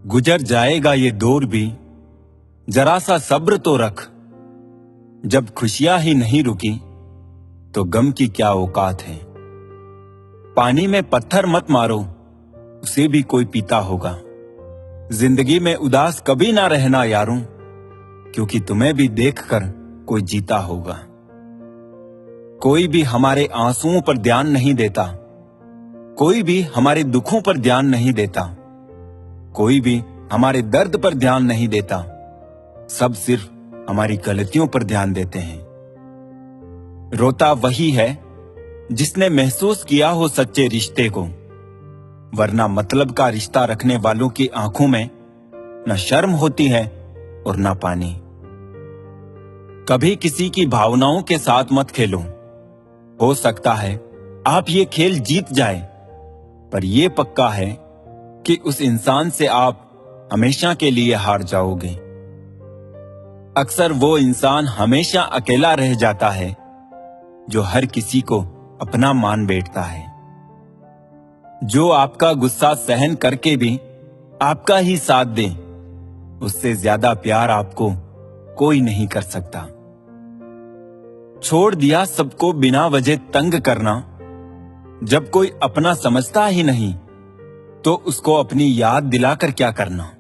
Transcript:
गुजर जाएगा ये दौर भी, जरा सा सब्र तो रख। जब खुशियां ही नहीं रुकी तो गम की क्या औकात है। पानी में पत्थर मत मारो, उसे भी कोई पीता होगा। जिंदगी में उदास कभी ना रहना यारों, क्योंकि तुम्हें भी देखकर कोई जीता होगा। कोई भी हमारे आंसुओं पर ध्यान नहीं देता, कोई भी हमारे दुखों पर ध्यान नहीं देता, कोई भी हमारे दर्द पर ध्यान नहीं देता। सब सिर्फ हमारी गलतियों पर ध्यान देते हैं। रोता वही है जिसने महसूस किया हो सच्चे रिश्ते को, वरना मतलब का रिश्ता रखने वालों की आंखों में न शर्म होती है और न पानी। कभी किसी की भावनाओं के साथ मत खेलो। हो सकता है आप ये खेल जीत जाए, पर यह पक्का है कि उस इंसान से आप हमेशा के लिए हार जाओगे। अक्सर वो इंसान हमेशा अकेला रह जाता है जो हर किसी को अपना मान बैठता है, जो आपका गुस्सा सहन करके भी आपका ही साथ दे। उससे ज्यादा प्यार आपको कोई नहीं कर सकता। छोड़ दिया सबको बिना वजह तंग करना। जब कोई अपना समझता ही नहीं तो उसको अपनी याद दिलाकर क्या करना।